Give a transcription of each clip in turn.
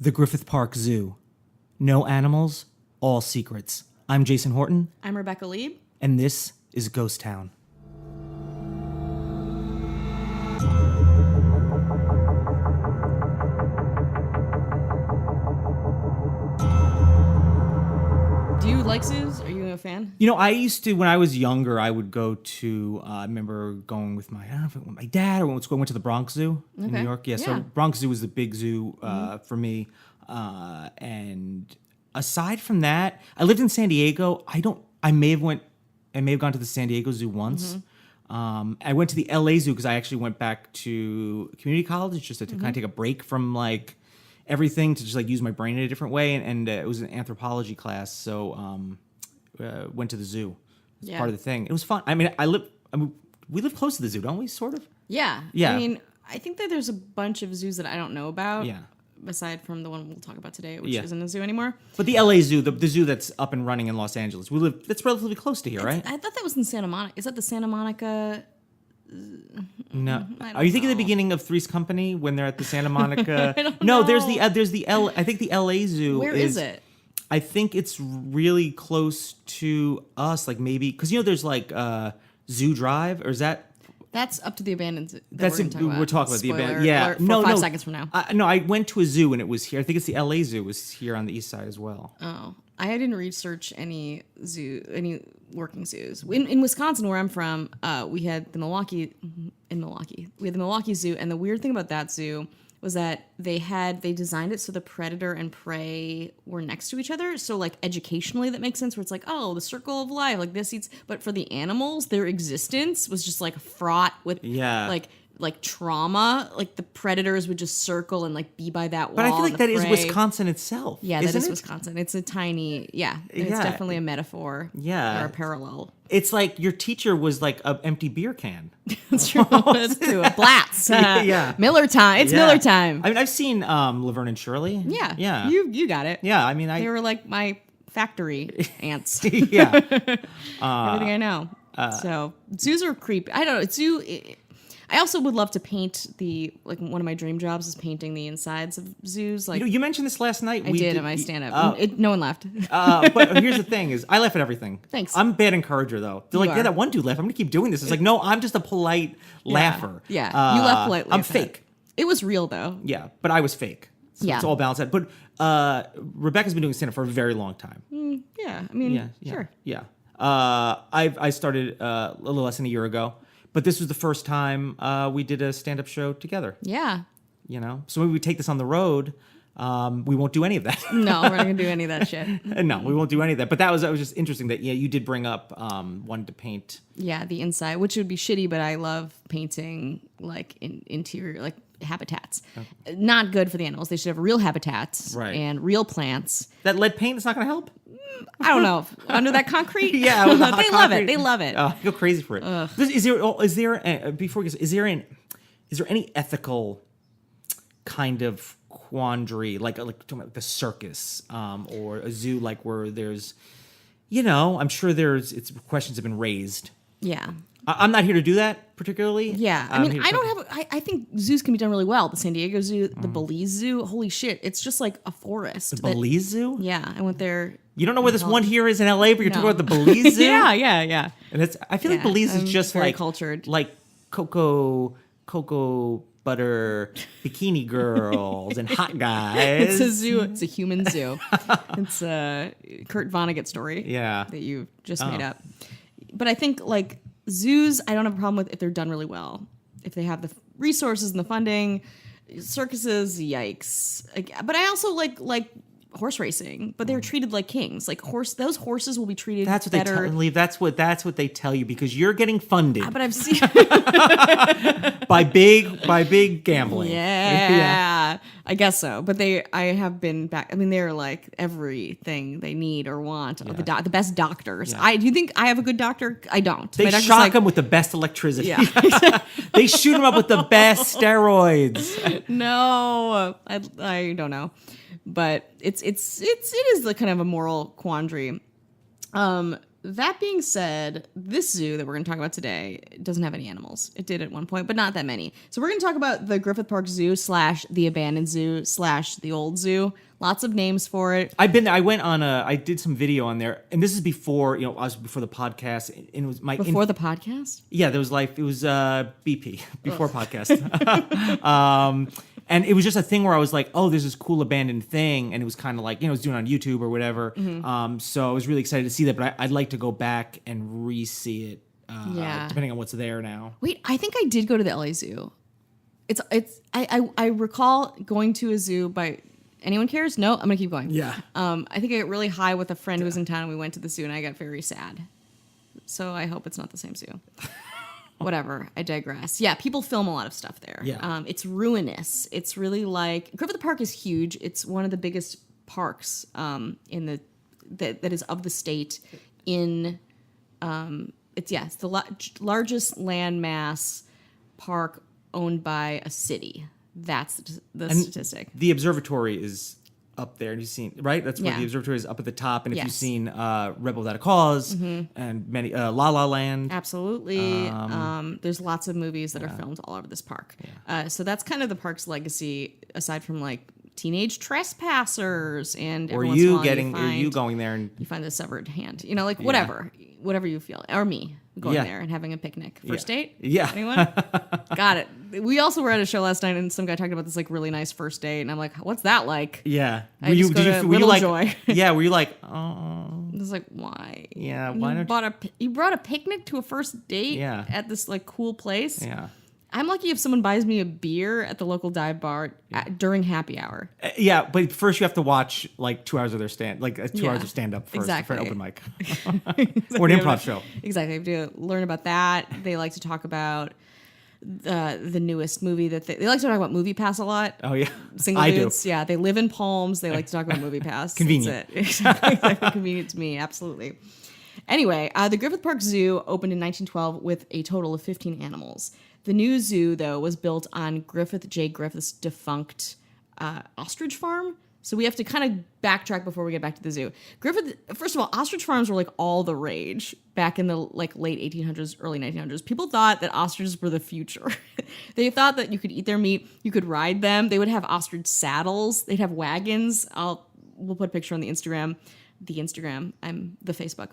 The Griffith Park Zoo. No animals, all secrets. I'm Jason Horton. I'm Rebecca Leib. And this is Ghost Town. Do you like zoos? Are you a fan? You know, I used to, when I was younger, I would go to, I remember going with I don't know if it was my dad or went to the Bronx Zoo in New York. Yeah, so Bronx Zoo was the big zoo for me. And aside from that, I lived in San Diego. I may have gone to the San Diego Zoo once. I went to the LA Zoo because I actually went back to community college just to kind of take a break from like everything to just like use my brain in a different way. And it was an anthropology class. So went to the zoo. It's part of the thing. It was fun. I mean, we live close to the zoo, don't we? Sort of. Yeah. Yeah. I mean, I think that there's a bunch of zoos that I don't know about. Yeah. Aside from the one we'll talk about today, which isn't a zoo anymore. But the LA Zoo, the zoo that's up and running in Los Angeles, that's relatively close to here, right? I thought that was in Santa Monica. Is that the Santa Monica? No. Are you thinking the beginning of Three's Company when they're at the Santa Monica? I don't no, know. there's the L. I think the LA Zoo. Where is it? I think it's really close to us, like maybe because there's like Zoo Drive, or is that? That's up to the abandoned zoo. We're talking about the abandoned. Yeah, no, 5 seconds from now. No, I went to a zoo and it was here. I think it's the LA Zoo was here on the east side as well. Oh, I didn't research any working zoos. In Wisconsin, where I'm from, we had the Milwaukee. We had the Milwaukee Zoo, and the weird thing about that zoo was that they designed it so the predator and prey were next to each other. So like educationally that makes sense, where it's like, oh, the circle of life, like this eats. But for the animals, their existence was just like fraught with like trauma. Like the predators would just circle and like be by that wall. But I feel like that is Wisconsin itself. Yeah, that is Wisconsin. It's a tiny, it's definitely a metaphor. Yeah. Or a parallel. It's like your teacher was like an empty beer can. That's true. That's true. Blatz. Miller time. It's Miller time. I mean, I've seen Laverne and Shirley. Yeah. Yeah. You got it. Yeah. I mean, they were like my factory ants. Yeah. Everything I know. So zoos are creepy. I don't know. I also would love to paint one of my dream jobs is painting the insides of zoos. Like you mentioned this last night. I did in my stand-up. No one laughed. But here's the thing: is I laugh at everything. Thanks. I'm a bad encourager though. They're like, that one dude laughed. I'm gonna keep doing this. It's like, no, I'm just a polite laugher. Yeah, you laugh politely. I'm fake. It was real though. Yeah, but I was fake. So it's all balanced out. But Rebecca's been doing stand-up for a very long time. Yeah, I mean, sure. Yeah. I started a little less than a year ago. But this was the first time we did a stand-up show together. Yeah. So maybe we take this on the road. We won't do any of that. No, we're not going to do any of that shit. No, we won't do any of that. But that was just interesting that you did bring up wanting to paint. Yeah, the inside, which would be shitty, but I love painting like interior, like habitats. Okay. Not good for the animals. They should have real habitats and real plants. That lead paint is not going to help? I don't know. Under that concrete? Yeah. They love it. They love it. I go crazy for it. Is there any ethical kind of quandary, like talking about the circus or a zoo, like where there's, I'm sure questions have been raised. Yeah. I'm not here to do that particularly. Yeah. I mean, I think zoos can be done really well. The San Diego Zoo, the Belize Zoo, holy shit. It's just like a forest. The Belize Zoo? Yeah. I went there. You don't know where this one here is in LA, but you're talking about the Belize Zoo? Yeah. And I feel like Belize is just very like cultured. Like cocoa butter, bikini girls, and hot guys. It's a zoo. It's a human zoo. It's a Kurt Vonnegut story. Yeah. That you just made up. But I think like zoos, I don't have a problem with if they're done really well. If they have the resources and the funding. Circuses, yikes. But I also like horse racing, but they're treated like kings. Like those horses will be treated better. That's what they tell you because you're getting funded. But I've seen by big gambling. Yeah, I guess so. But I have been back. I mean, they're like everything they need or want. Yeah. The best doctors. Yeah. Do you think I have a good doctor? I don't. They shock them with the best electricity. Yeah. They shoot them up with the best steroids. No, I don't know. But it is the kind of a moral quandary. that being said, this zoo that we're going to talk about today doesn't have any animals. It did at one point, but not that many. So we're going to talk about the Griffith Park Zoo / the abandoned zoo / the old zoo. Lots of names for it. I've been there. I went on I did some video on there, and this is before, I was before the podcast, and it was Before the podcast? Yeah, there was it was BP before podcast. And it was just a thing where I was like, oh, there's this cool abandoned thing, and it was kind of like, it was doing it on YouTube or whatever. So I was really excited to see that, but I'd like to go back and re-see it, depending on what's there now. Wait, I think I did go to the LA Zoo. I recall going to a zoo by. Anyone cares? No, I'm gonna keep going. Yeah. I think I got really high with a friend who was in town, and we went to the zoo, and I got very sad. So I hope it's not the same zoo. Whatever. I digress. Yeah, people film a lot of stuff there. Yeah. It's ruinous. It's really like Griffith Park is huge. It's one of the biggest parks that is of the state. It's the largest landmass park owned by a city. That's the statistic. The observatory is up there, and you've seen, right? That's where the observatory is, up at the top. And if you've seen Rebel Without a Cause and many La La Land. Absolutely. There's lots of movies that are filmed all over this park. Yeah. So that's kind of the park's legacy, aside from like teenage trespassers and or you going there and you find the severed hand. Whatever you feel, or me going there and having a picnic. First date? Yeah. Anyone? Got it. We also were at a show last night, and some guy talked about this like really nice first date, and I'm like, what's that like? Yeah. Were you like, Joy. Yeah. Were you like, oh? I was like, why? Yeah. Why don't you brought a picnic to a first date? Yeah. At this like cool place? Yeah. I'm lucky if someone buys me a beer at the local dive bar during happy hour. Yeah, but first you have to watch like 2 hours of their hours of stand up first for an open mic or an improv show. Exactly, you have to learn about that. They like to talk about the newest movie that they like to talk about Movie Pass a lot. Oh yeah, single dudes. Yeah, they live in Palms. They like to talk about Movie Pass. Convenient. That's it. Exactly, convenient to me. Absolutely. Anyway, the Griffith Park Zoo opened in 1912 with a total of 15 animals. The new zoo, though, was built on Griffith J. Griffith's defunct Ostrich Farm. So we have to kind of backtrack before we get back to the zoo. First of all, ostrich farms were like all the rage back in the like late 1800s, early 1900s. People thought that ostriches were the future. They thought that you could eat their meat, you could ride them. They would have ostrich saddles. They'd have wagons. We'll put a picture on the Instagram. I'm the Facebook.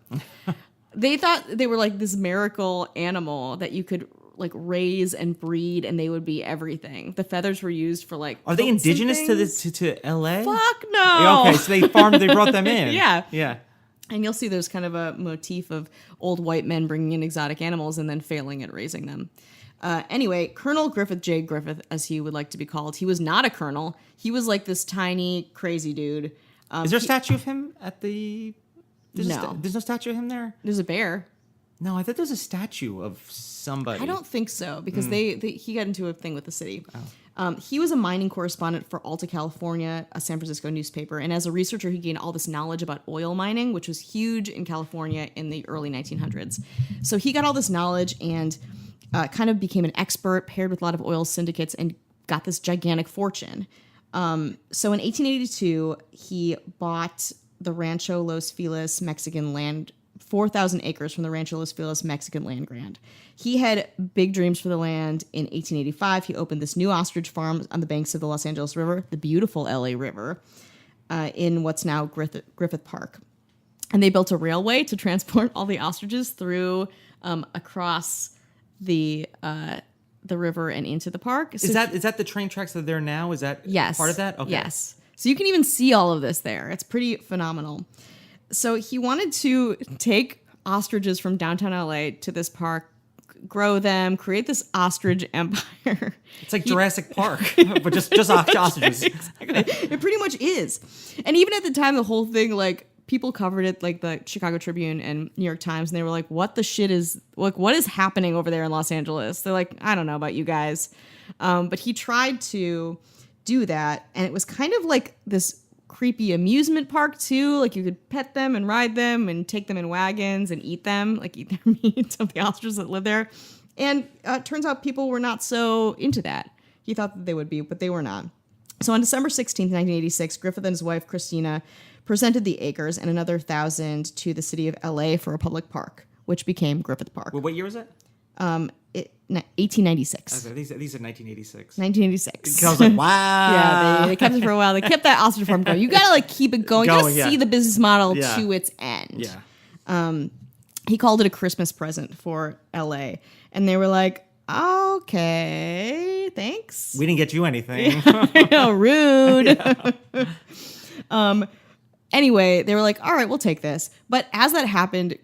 They thought they were like this miracle animal that you could like raise and breed, and they would be everything. The feathers were used for like. Are they indigenous to LA? Fuck no. Okay, so they brought them in. Yeah. And you'll see there's kind of a motif of old white men bringing in exotic animals and then failing at raising them. Anyway, Colonel Griffith J. Griffith, as he would like to be called, he was not a colonel. He was like this tiny, crazy dude. Is there a statue of him at the? No. There's no statue of him there? There's a bear. No, I thought there's a statue of somebody. I don't think so, because he got into a thing with the city. Oh. He was a mining correspondent for Alta California, a San Francisco newspaper, and as a researcher, he gained all this knowledge about oil mining, which was huge in California in the early 1900s. So he got all this knowledge and kind of became an expert, paired with a lot of oil syndicates, and got this gigantic fortune. So in 1882, he bought the Rancho Los Feliz Mexican land, 4,000 acres from the Rancho Los Feliz Mexican land grant. He had big dreams for the land. In 1885, he opened this new ostrich farm on the banks of the Los Angeles River, the beautiful LA River, in what's now Griffith Park. And they built a railway to transport all the ostriches through across the river and into the park. So is that the train tracks that are there now? Is that part of that? Okay. Yes. So you can even see all of this there. It's pretty phenomenal. So he wanted to take ostriches from downtown LA to this park, grow them, create this ostrich empire. It's like Jurassic Park, but just ostriches. Exactly. It pretty much is. And even at the time, the whole thing, like, people covered it, like the Chicago Tribune and New York Times, and they were like, what is happening over there in Los Angeles? They're like, I don't know about you guys. But he tried to do that, and it was kind of like this creepy amusement park too. Like, you could pet them and ride them and take them in wagons and eat them, like eat their meat of the ostriches that live there. And it turns out people were not so into that. He thought that they would be, but they were not. So on December 16th, 1986, Griffith and his wife, Christina, presented the acres and another 1,000 to the city of LA for a public park, which became Griffith Park. Well, what year was it? 1896. Okay, these are 1986. 1986. I was like, wow. Yeah, they kept it for a while. They kept that Ostrich Farm going. You got to like keep it going. You got to see the business model to its end. Yeah. He called it a Christmas present for LA. And they were like, okay, thanks. We didn't get you anything. Rude. Anyway, they were like, all right, we'll take this. But as that happened,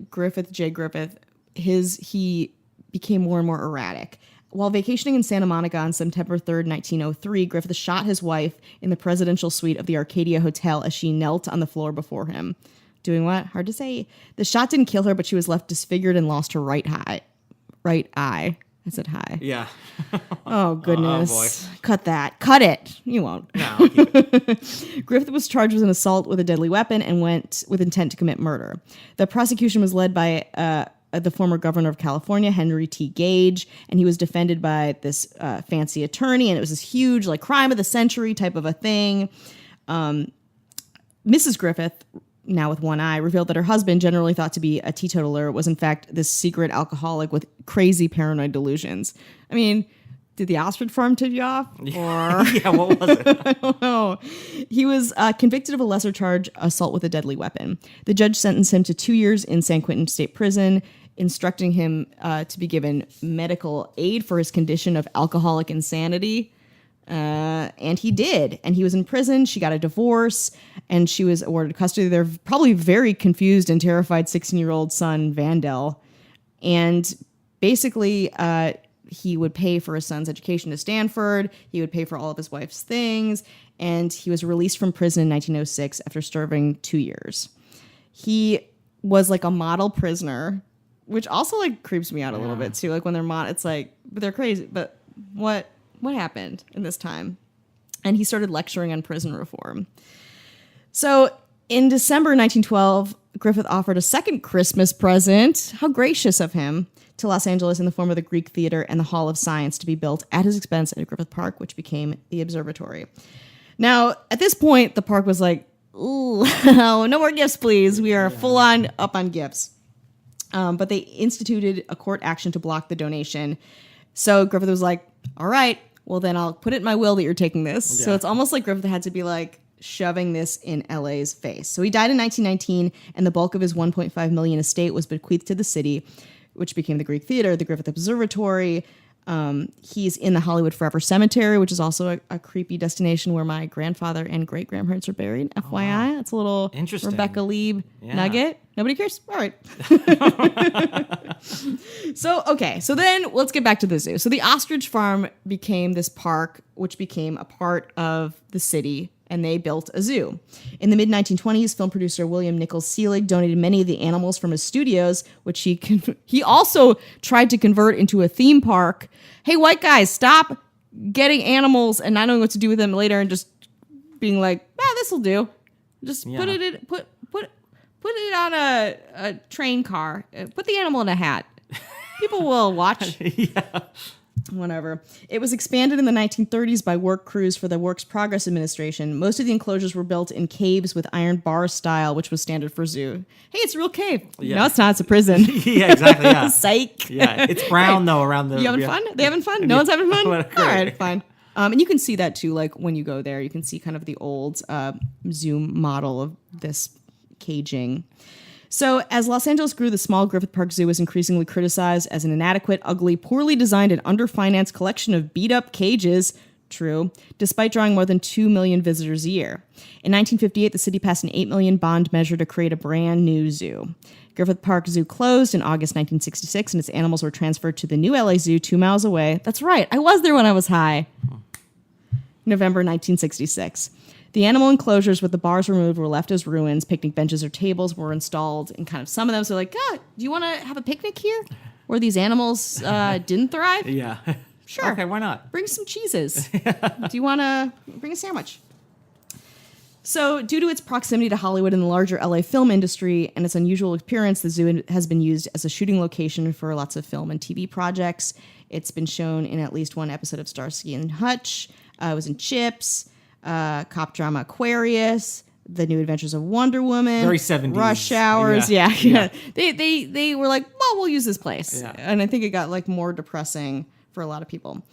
J. Griffith, he became more and more erratic. While vacationing in Santa Monica on September 3rd, 1903, Griffith shot his wife in the presidential suite of the Arcadia Hotel as she knelt on the floor before him. Doing what? Hard to say. The shot didn't kill her, but she was left disfigured and lost her right eye. I said hi. Yeah. Oh, goodness. Oh, boy. Cut that. Cut it. You won't. No, I'll keep it. Griffith was charged with an assault with a deadly weapon and went with intent to commit murder. The prosecution was led by the former governor of California, Henry T. Gage, and he was defended by this fancy attorney, and it was this huge, like, crime of the century type of a thing. Mrs. Griffith, now with one eye, revealed that her husband, generally thought to be a teetotaler, was in fact this secret alcoholic with crazy paranoid delusions. I mean, did the Ostrich Farm tip you off? Or Yeah, what was it? I don't know. He was convicted of a lesser charge, assault with a deadly weapon. The judge sentenced him to 2 years in San Quentin State Prison, instructing him to be given medical aid for his condition of alcoholic insanity. And he did. And he was in prison. She got a divorce, and she was awarded custody of their probably very confused and terrified 16-year-old son, Vandel. And basically, he would pay for his son's education to Stanford. He would pay for all of his wife's things. And he was released from prison in 1906 after serving 2 years. He was like a model prisoner, which also like creeps me out a little bit too. Like when they're it's like, but they're crazy. But what happened in this time? And he started lecturing on prison reform. So in December 1912, Griffith offered a second Christmas present. How gracious of him, to Los Angeles in the form of the Greek Theater and the Hall of Science to be built at his expense at Griffith Park, which became the observatory. Now, at this point, the park was like, ooh, no more gifts, please. We are full on up on gifts. But they instituted a court action to block the donation. So Griffith was like, all right, well, then I'll put it in my will that you're taking this. Yeah. So it's almost like Griffith had to be like shoving this in LA's face. So he died in 1919, and the bulk of his $1.5 million estate was bequeathed to the city, which became the Greek Theater, the Griffith Observatory. He's in the Hollywood Forever Cemetery, which is also a creepy destination where my grandfather and great-grandparents are buried. FYI, wow. That's a little Rebecca Leib nugget. Nobody cares? All right. So then let's get back to the zoo. So the Ostrich Farm became this park, which became a part of the city, and they built a zoo. In the mid-1920s, film producer William Nichols Seelig donated many of the animals from his studios, which he also tried to convert into a theme park. Hey, white guys, stop getting animals and not knowing what to do with them later and just being like, this'll do. Just put it on a train car. Put the animal in a hat. People will watch. Yeah. Whatever. It was expanded in the 1930s by work crews for the Works Progress Administration. Most of the enclosures were built in caves with iron bar style, which was standard for zoo. Hey, it's a real cave. Yeah. No, it's not. It's a prison. Yeah, exactly. Yeah. Psych. Yeah, it's brown though around the. You having fun? They having fun? No one's having fun? All right, fine. And you can see that too. Like when you go there, you can see kind of the old zoo model of this caging. So as Los Angeles grew, the small Griffith Park Zoo was increasingly criticized as an inadequate, ugly, poorly designed, and underfinanced collection of beat-up cages. True, despite drawing more than 2 million visitors a year. In 1958, the city passed an $8 million bond measure to create a brand new zoo. Griffith Park Zoo closed in August 1966, and its animals were transferred to the new LA Zoo 2 miles away. That's right, I was there when I was high. November 1966. The animal enclosures with the bars removed were left as ruins. Picnic benches or tables were installed, and kind of some of them. So like, do you want to have a picnic here where these animals didn't thrive? Yeah. Sure. Okay, why not? Bring some cheeses. Do you want to bring a sandwich? So due to its proximity to Hollywood and the larger LA film industry and its unusual appearance, the zoo has been used as a shooting location for lots of film and TV projects. It's been shown in at least one episode of Starsky and Hutch. It was in Chips. cop drama Aquarius, The New Adventures of Wonder Woman, Very 70s. Rush Hours. Yeah. They were like, well, we'll use this place. Yeah. And I think it got like more depressing for a lot of people.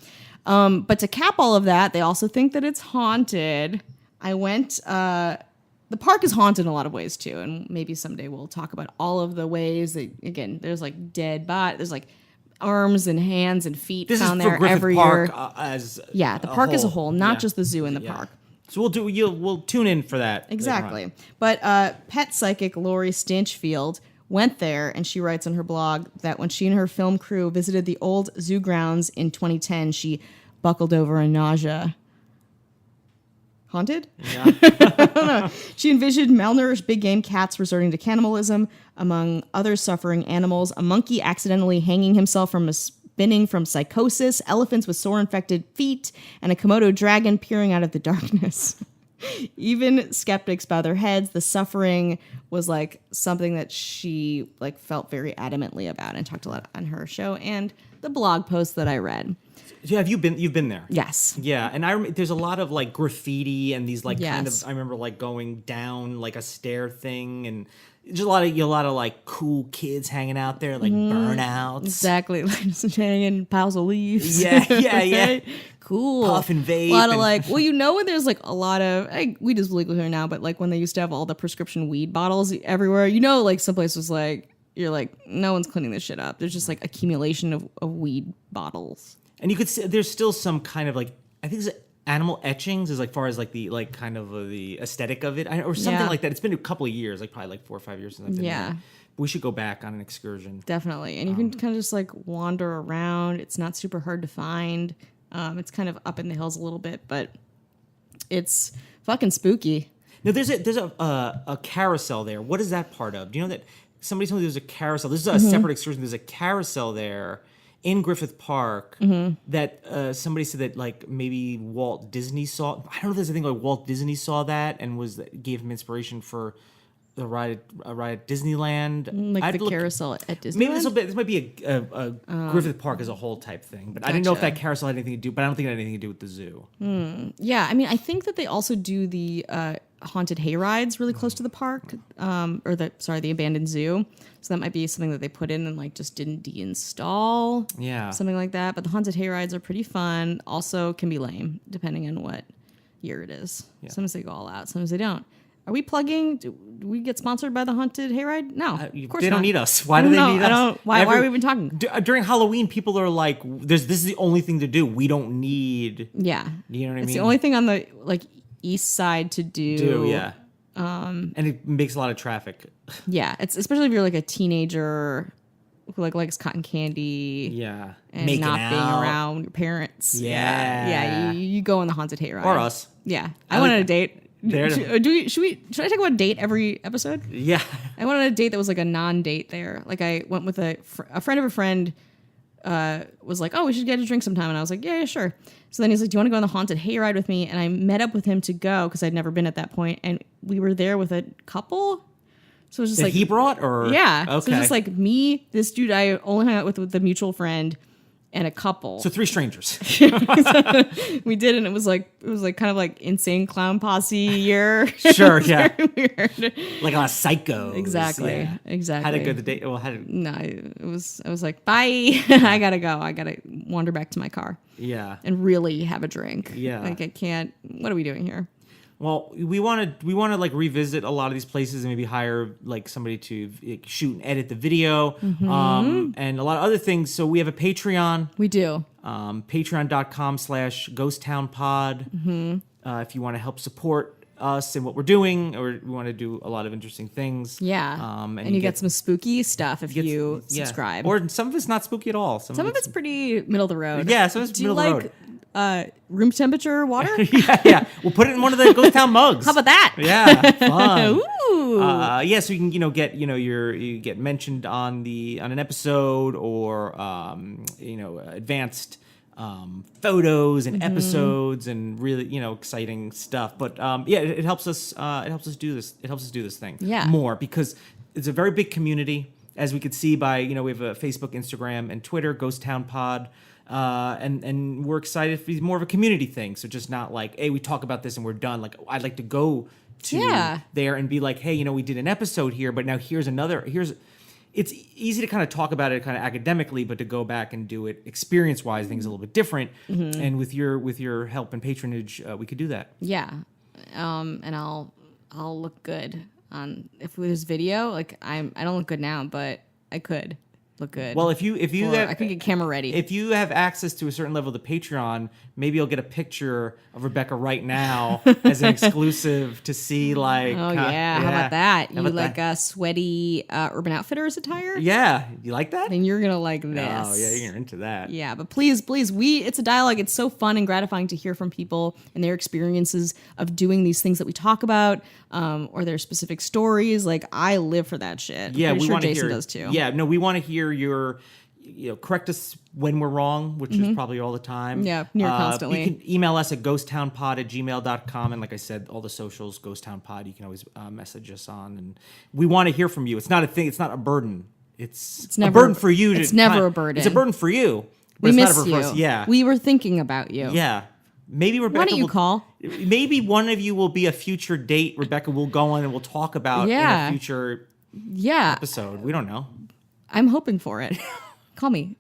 But to cap all of that, they also think that it's haunted. I went, the park is haunted in a lot of ways too. And maybe someday we'll talk about all of the ways that, again, there's like dead bodies, there's like arms and hands and feet This found is for there Griffith every Park, year. as Yeah, the park as a whole, not Yeah. just the zoo and the park. So we'll tune in for that. Exactly. But pet psychic Lori Stinchfield went there, and she writes on her blog that when she and her film crew visited the old zoo grounds in 2010, she buckled over in nausea. Haunted? Yeah. She envisioned malnourished big game cats resorting to cannibalism, among other suffering animals, a monkey accidentally hanging himself from a spinning from psychosis, elephants with sore infected feet, and a Komodo dragon peering out of the darkness. Even skeptics bow their heads. The suffering was like something that she like felt very adamantly about and talked a lot on her show and the blog post that I read. Yeah, you've been there? Yes. Yeah, and there's a lot of like graffiti and these like kind Yes. of, I remember like going down like a stair thing, and just a lot of like cool kids hanging out there, like burnouts. Exactly. Like just hanging piles of leaves. Yeah. Cool. Puff and vape. A lot of and- like, well, when there's like a lot of, weed is legal here now, but like when they used to have all the prescription weed bottles everywhere, like some place was like, you're like, no one's cleaning this shit up. There's just like accumulation of weed bottles. And you could see there's still some kind of like, I think it's animal etchings as like far as like the like kind of the aesthetic of it, or something Yeah. like that. It's been a couple of years, like probably like 4 or 5 years since I've been Yeah. there. We should go back on an excursion. Definitely. And you can kind of just like wander around. It's not super hard to find. It's kind of up in the hills a little bit, but it's fucking spooky. Now there's a carousel there. What is that part of? Do you know that somebody told me there's a carousel? This is a separate excursion. There's a carousel there in Griffith Park that somebody said that like maybe Walt Disney saw. I don't know if there's a thing like Walt Disney saw that and gave him inspiration for the ride at Disneyland. Like the carousel at Disneyland. Maybe this might be a Griffith Park as a whole type thing, but I didn't know if Gotcha. that carousel had anything to do. But I don't think it had anything to do with the zoo. Yeah, I mean, I think that they also do the haunted hay rides really close to the park, the abandoned zoo. So that might be something that they put in and like just didn't deinstall. Yeah. Something like that. But the haunted hay rides are pretty fun. Also can be lame depending on what year it is. Yeah. Sometimes they go all out. Sometimes they don't. Are we plugging? Do we get sponsored by the haunted hayride? No, of course They don't not. need us. Why do they need us? Why are we even talking? During Halloween, people are like, "This is the only thing to do. We don't need." Yeah, You know what I it's mean? the only thing on the like east side to do. Yeah. And it makes a lot of traffic. Yeah, it's especially if you're like a teenager who like likes cotton candy. Yeah. And Making not being out. around your parents. Yeah. Yeah. You go on the haunted hayride. Or us. Yeah, I I went like- on a date. There- Should I talk about a date every episode? Yeah. I went on a date that was like a non-date there. Like I went with a friend of a friend. Was like, oh, we should get a drink sometime, and I was like, yeah, sure. So then he's like, do you want to go on the haunted hayride with me? And I met up with him to go because I'd never been at that point, and we were there with a couple. So it was just That like he brought, or yeah. Okay. So it was just like me, this dude I only hung out with the mutual friend, and a couple. So 3 strangers. We did, and it was like kind of like insane clown posse year. Sure, yeah. Very weird. Like a psycho. Exactly. Yeah. Exactly. How to go the date? Well, how did? No, I was like, bye. I gotta go. I gotta wander back to my car Yeah. and really have a drink. Yeah. Like I can't. What are we doing here? Well, we want to like revisit a lot of these places and maybe hire like somebody to like, shoot and edit the video, and a lot of other things. So we have a Patreon, We do. patreon.com/ghosttownpod. If you want to help support us and what we're doing, or we want to do a lot of interesting things. Yeah. And you get some spooky stuff if you yeah. subscribe. Or some of it's not spooky at all. some of it's pretty middle of the road. Yeah, some of it's Do you middle of the like room temperature water? yeah. We'll put it in one of the Ghost Town mugs. How about that? Yeah, fun. Ooh. Yeah, so you can get you get mentioned on an episode, or advanced photos and episodes and really exciting stuff. But yeah, it helps us do this. It helps us do this thing Yeah. more because it's a very big community, as we could see by we have a Facebook, Instagram, and Twitter, Ghost Town Pod. And we're excited for more of a community thing. So just not like, hey, we talk about this and we're done. Like I'd like to go to there and be like, hey, we did an episode here, but now here's. It's easy to kind of talk about it kind of academically, but to go back and do it experience-wise, things a little bit different. Mm-hmm. And with your help and patronage, we could do that. Yeah, and I'll look good on if there's video. Like I don't look good now, but I could look good. Well, if you have, I could get camera ready. If you have access to a certain level of the Patreon, maybe you'll get a picture of Rebecca right now as an exclusive to see. Like, how about that? You like a sweaty Urban Outfitters attire? Yeah, you like that? Then you're gonna like this. Oh yeah, you're into that. Yeah, but please, it's a dialogue. It's so fun and gratifying to hear from people and their experiences of doing these things that we talk about, or their specific stories. Like I live for that shit. Yeah, we want to Jason does too. Yeah, no, we want to hear your, correct us when we're wrong, which is probably all the time. Yeah, near constantly. You can email us at ghosttownpod@gmail.com, and like I said, all the socials, ghosttownpod. You can always message us on, and we want to hear from you. It's not a thing. It's not a burden. It's never a burden for you. It's never a burden. It's a burden for you. But we miss you. Yeah, we were thinking about you. Yeah. Maybe Rebecca. Why don't you call? Maybe one of you will be a future date. Rebecca will go on and we'll talk about in a future episode. We don't know. I'm hoping for it. Call me.